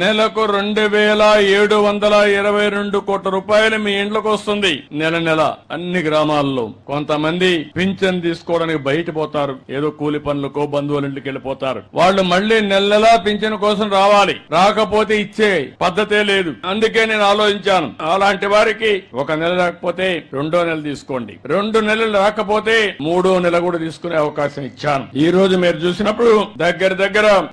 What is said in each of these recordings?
నెలకు 2,722 కోట్ల రూపాయలు మీ ఇంట్లోకి వస్తుంది నెల నెల అన్ని గ్రామాల్లో. కొంతమంది పింఛన్ తీసుకోవడానికి బయట పోతారు, ఏదో కూలి పనులకో బంధువుల ఇంటికి వెళ్ళిపోతారు. వాళ్ళు మళ్లీ నెల నెలా పింఛన్ కోసం రావాలి, రాకపోతే ఇచ్చే పద్ధతే లేదు. అందుకే నేను ఆలోచించాను, అలాంటి వారికి ఒక నెల రాకపోతే 2వ నెల తీసుకోండి, 2 నెలలు రాకపోతే 3వ నెల కూడా తీసుకునే అవకాశం ఇచ్చాను. ఈ రోజు మీరు చూసినప్పుడు దగ్గర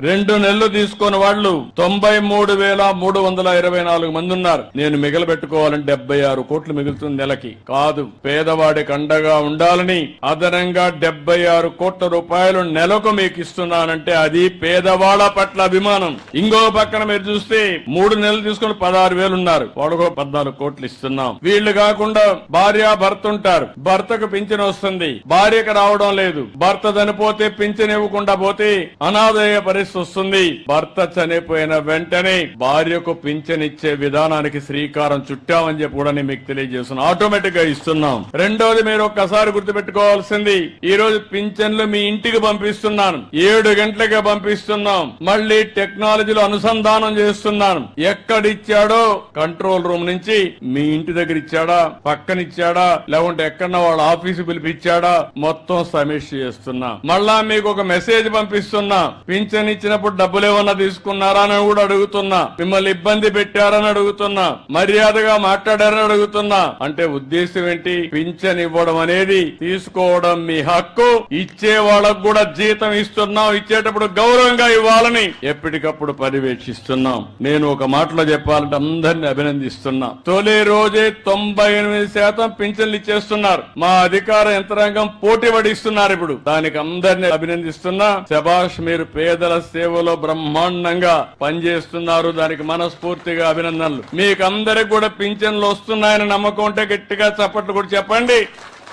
2 నెలలు తీసుకున్న వాళ్ళు 93,324 మంది ఉన్నారు. నేను మిగలబెట్టుకోవాలని 76 కోట్లు మిగులుతుంది నెలకి. కాదు, పేదవాడికి అండగా ఉండాలని అదనంగా 76 కోట్ల రూపాయలు నెలకు మీకు ఇస్తున్నానంటే అది పేదవాళ్ల పట్ల అభిమానం. ఇంకో పక్కన మీరు చూస్తే 3 నెలలు తీసుకుని 16,000 ఉన్నారు, వాడుకో 14 కోట్లు ఇస్తున్నాం. వీళ్లు కాకుండా భార్య భర్త ఉంటారు, భర్తకు పింఛన్ వస్తుంది, భార్యకు రావడం లేదు, భర్త చనిపోతే పింఛన్ ఇవ్వకుండా పోతే అనాథయ్యే పరిస్థితి వస్తుంది. భర్త చనిపోయిన వెంటనే భార్యకు పింఛన్ ఇచ్చే విధానానికి శ్రీకారం చుట్టామని చెప్పి కూడా నేను మీకు తెలియజేస్తున్నాను. ఆటోమేటిక్ గా ఇస్తున్నాం. రెండోది మీరు ఒక్కసారి గుర్తుపెట్టుకోవాల్సింది, ఈ రోజు పింఛన్లు మీ ఇంటికి పంపిస్తున్నాను, 7 గంటలకే పంపిస్తున్నాం. మళ్ళీ టెక్నాలజీలో అనుసంధానం చేస్తున్నాను. ఎక్కడిచ్చాడో కంట్రోల్ రూమ్ నుంచి మీ ఇంటి దగ్గర ఇచ్చాడా, పక్కనిచ్చాడా, లేకుంటే ఎక్కడన్నా వాళ్ళ ఆఫీసు పిలిపించాడా, మొత్తం సమీక్ష చేస్తున్నా. మళ్ళా మీకు ఒక మెసేజ్ పంపిస్తున్నా, పింఛన్ ఇచ్చినప్పుడు డబ్బులు ఏమన్నా తీసుకున్నారా అని కూడా అడుగుతున్నా, మిమ్మల్ని ఇబ్బంది పెట్టారని అడుగుతున్నా, మర్యాదగా మాట్లాడారని అడుగుతున్నా. అంటే ఉద్దేశం ఏంటి? పింఛన్ ఇవ్వడం అనేది తీసుకోవడం మీ హక్కు, ఇచ్చే వాళ్ళకు కూడా జీతం ఇస్తున్నాం, ఇచ్చేటప్పుడు గౌరవంగా ఇవ్వాలని ఎప్పటికప్పుడు పర్యవేక్షిస్తున్నాం. నేను ఒక మాటలో చెప్పాలంటే అందరినీ అభినందిస్తున్నా. తొలి రోజే 98% పింఛన్లు ఇచ్చేస్తున్నారు. మా అధికార యంత్రాంగం పోటీ పడిస్తున్నారు. ఇప్పుడు దానికి అందరినీ అభినందిస్తున్నా. శభాష్, మీరు పేదల సేవలో బ్రహ్మాండంగా పనిచేస్తున్నారు, దానికి మనస్ఫూర్తిగా అభినందనలు. మీకు అందరికి కూడా పింఛన్లు వస్తున్నాయని నమ్మకం ఉంటే గట్టిగా చప్పట్లు కూడా చెప్పండి,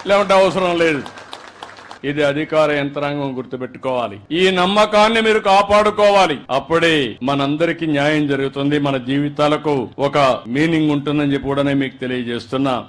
లేకుంటే అవసరం లేదు. ఇది అధికార యంత్రాంగం గుర్తుపెట్టుకోవాలి. ఈ నమ్మకాన్ని మీరు కాపాడుకోవాలి. అప్పుడే మనందరికీ న్యాయం జరుగుతుంది, మన జీవితాలకు ఒక మీనింగ్ ఉంటుందని చెప్పి కూడా మీకు తెలియజేస్తున్నా.